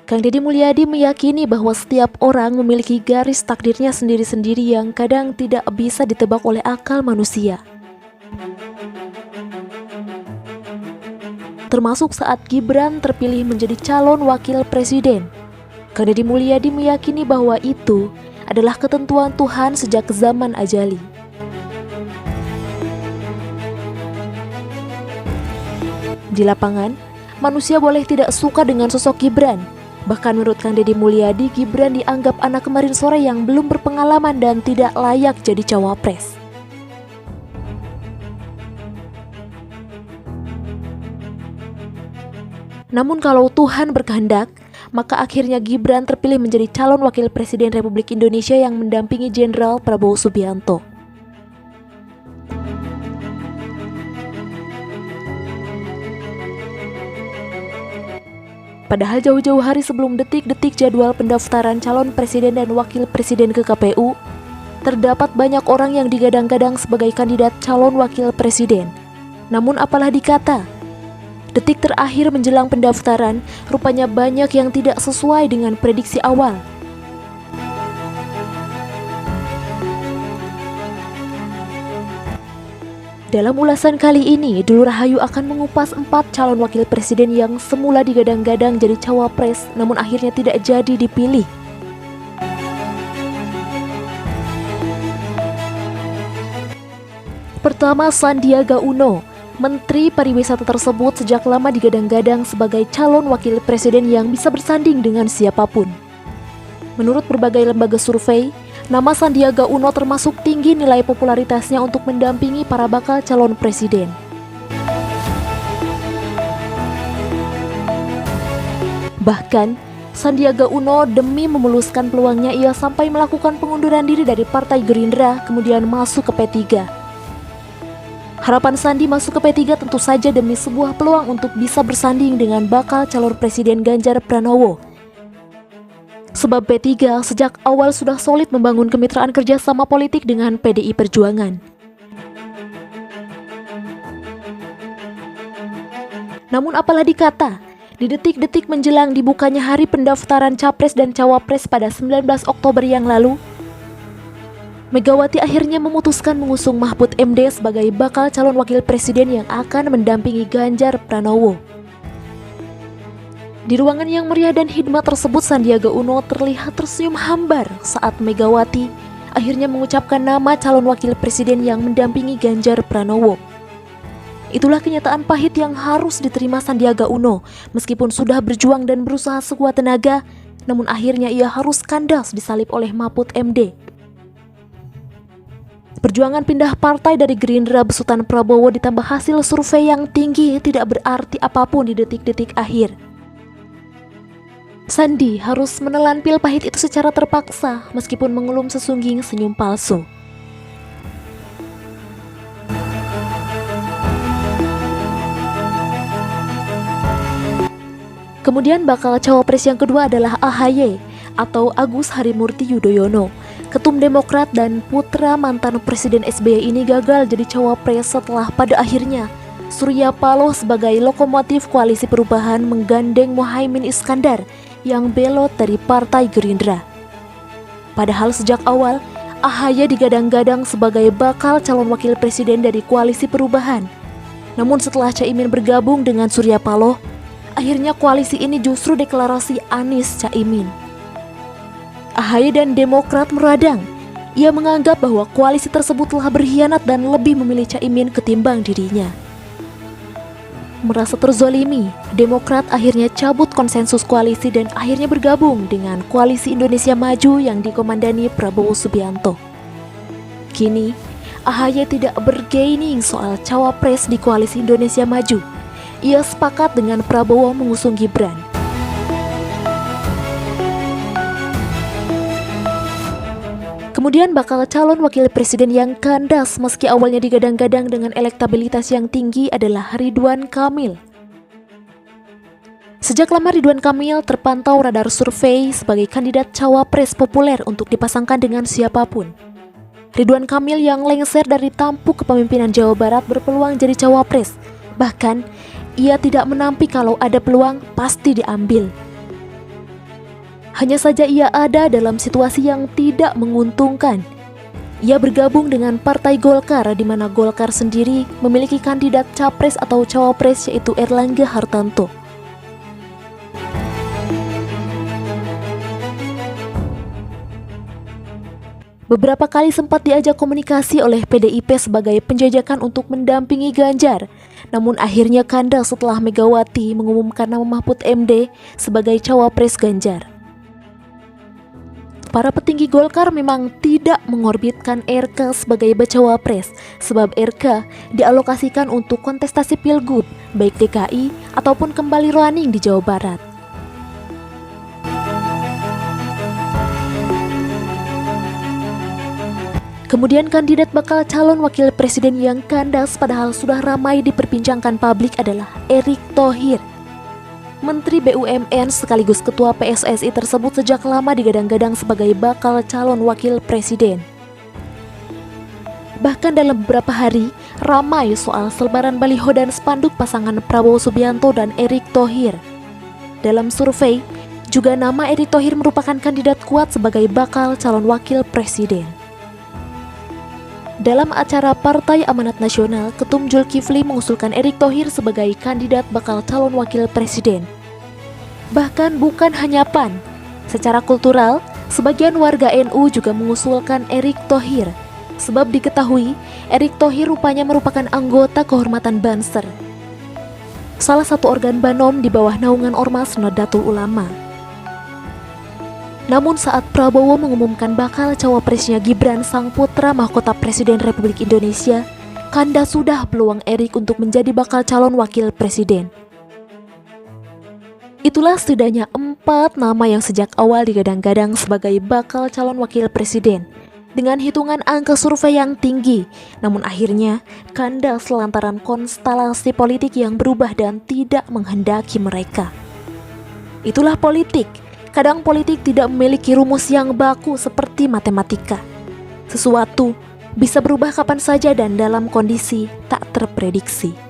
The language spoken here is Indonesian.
Kang Deddy Mulyadi meyakini bahwa setiap orang memiliki garis takdirnya sendiri-sendiri yang kadang tidak bisa ditebak oleh akal manusia. Termasuk saat Gibran terpilih menjadi calon wakil presiden. Kang Deddy Mulyadi meyakini bahwa itu adalah ketentuan Tuhan sejak zaman ajali. Di lapangan, manusia boleh tidak suka dengan sosok Gibran. Bahkan menurut Kang Deddy Mulyadi, Gibran dianggap anak kemarin sore yang belum berpengalaman dan tidak layak jadi cawapres. Namun kalau Tuhan berkehendak, maka akhirnya Gibran terpilih menjadi calon wakil presiden Republik Indonesia yang mendampingi Jenderal Prabowo Subianto. Padahal jauh-jauh hari sebelum detik-detik jadwal pendaftaran calon presiden dan wakil presiden ke KPU, terdapat banyak orang yang digadang-gadang sebagai kandidat calon wakil presiden. Namun apalah dikata, detik terakhir menjelang pendaftaran, rupanya banyak yang tidak sesuai dengan prediksi awal. Dalam ulasan kali ini, Dulu Rahayu akan mengupas 4 calon wakil presiden yang semula digadang-gadang jadi cawapres, namun akhirnya tidak jadi dipilih. Pertama, Sandiaga Uno. Menteri Pariwisata tersebut sejak lama digadang-gadang sebagai calon wakil presiden yang bisa bersanding dengan siapapun. Menurut berbagai lembaga survei, nama Sandiaga Uno termasuk tinggi nilai popularitasnya untuk mendampingi para bakal calon presiden. Bahkan, Sandiaga Uno demi memuluskan peluangnya ia sampai melakukan pengunduran diri dari Partai Gerindra kemudian masuk ke P3. Harapan Sandi masuk ke P3 tentu saja demi sebuah peluang untuk bisa bersanding dengan bakal calon presiden Ganjar Pranowo. Sebab P3 sejak awal sudah solid membangun kemitraan kerjasama politik dengan PDI Perjuangan. Namun apalah dikata, di detik-detik menjelang dibukanya hari pendaftaran Capres dan Cawapres pada 19 Oktober yang lalu, Megawati akhirnya memutuskan mengusung Mahfud MD sebagai bakal calon wakil presiden yang akan mendampingi Ganjar Pranowo. Di ruangan yang meriah dan hikmat tersebut, Sandiaga Uno terlihat tersenyum hambar saat Megawati akhirnya mengucapkan nama calon wakil presiden yang mendampingi Ganjar Pranowo. Itulah kenyataan pahit yang harus diterima Sandiaga Uno. Meskipun sudah berjuang dan berusaha sekuat tenaga, namun akhirnya ia harus kandas disalib oleh Mahfud MD. Perjuangan pindah partai dari Gerindra besutan Prabowo ditambah hasil survei yang tinggi tidak berarti apapun di detik-detik akhir. Sandi harus menelan pil pahit itu secara terpaksa meskipun mengelum sesungging senyum palsu. Kemudian bakal cawapres yang kedua adalah AHY atau Agus Harimurti Yudhoyono. Ketum Demokrat dan putra mantan Presiden SBY ini gagal jadi cawapres setelah pada akhirnya Surya Paloh sebagai lokomotif koalisi perubahan menggandeng Muhaimin Iskandar yang belot dari Partai Gerindra. Padahal sejak awal, AHY digadang-gadang sebagai bakal calon wakil presiden dari koalisi perubahan. Namun setelah Caimin bergabung dengan Surya Paloh, akhirnya koalisi ini justru deklarasi Anies Caimin. AHY dan Demokrat meradang. Ia menganggap bahwa koalisi tersebut telah berkhianat dan lebih memilih Caimin ketimbang dirinya. Merasa terzolimi, Demokrat akhirnya cabut konsensus koalisi dan akhirnya bergabung dengan Koalisi Indonesia Maju yang dikomandani Prabowo Subianto. Kini, AHY tidak bergaining soal cawapres di Koalisi Indonesia Maju. Ia sepakat dengan Prabowo mengusung Gibran. Kemudian bakal calon wakil presiden yang kandas meski awalnya digadang-gadang dengan elektabilitas yang tinggi adalah Ridwan Kamil. Sejak lama Ridwan Kamil terpantau radar survei sebagai kandidat cawapres populer untuk dipasangkan dengan siapapun. Ridwan Kamil yang lengser dari tampuk kepemimpinan Jawa Barat berpeluang jadi cawapres. Bahkan, ia tidak menampik kalau ada peluang pasti diambil. Hanya saja ia ada dalam situasi yang tidak menguntungkan. Ia bergabung dengan Partai Golkar, di mana Golkar sendiri memiliki kandidat capres atau cawapres yaitu Erlangga Hartarto. Beberapa kali sempat diajak komunikasi oleh PDIP sebagai penjajakan untuk mendampingi Ganjar. Namun akhirnya kandas setelah Megawati mengumumkan nama Mahfud MD sebagai cawapres Ganjar. Para petinggi Golkar memang tidak mengorbitkan RK sebagai bacawa pres, sebab RK dialokasikan untuk kontestasi Pilgub, baik DKI ataupun kembali running di Jawa Barat. Kemudian kandidat bakal calon wakil presiden yang kandas padahal sudah ramai diperbincangkan publik adalah Erick Thohir. Menteri BUMN sekaligus ketua PSSI tersebut sejak lama digadang-gadang sebagai bakal calon wakil presiden. Bahkan dalam beberapa hari, ramai soal selebaran baliho dan spanduk pasangan Prabowo Subianto dan Erick Thohir. Dalam survei, juga nama Erick Thohir merupakan kandidat kuat sebagai bakal calon wakil presiden. Dalam acara Partai Amanat Nasional, Ketum Zulkifli mengusulkan Erick Thohir sebagai kandidat bakal calon wakil presiden. Bahkan bukan hanya PAN, secara kultural, sebagian warga NU juga mengusulkan Erick Thohir. Sebab diketahui, Erick Thohir rupanya merupakan anggota kehormatan Banser, salah satu organ Banom di bawah naungan Ormas Nahdlatul Ulama. Namun saat Prabowo mengumumkan bakal cawapresnya Gibran sang putra mahkota Presiden Republik Indonesia, kandas sudah peluang Erick untuk menjadi bakal calon wakil presiden. Itulah setidaknya 4 nama yang sejak awal digadang-gadang sebagai bakal calon wakil presiden dengan hitungan angka survei yang tinggi, namun akhirnya kandas lantaran konstelasi politik yang berubah dan tidak menghendaki mereka. Itulah politik. Kadang politik tidak memiliki rumus yang baku seperti matematika. Sesuatu bisa berubah kapan saja dan dalam kondisi tak terprediksi.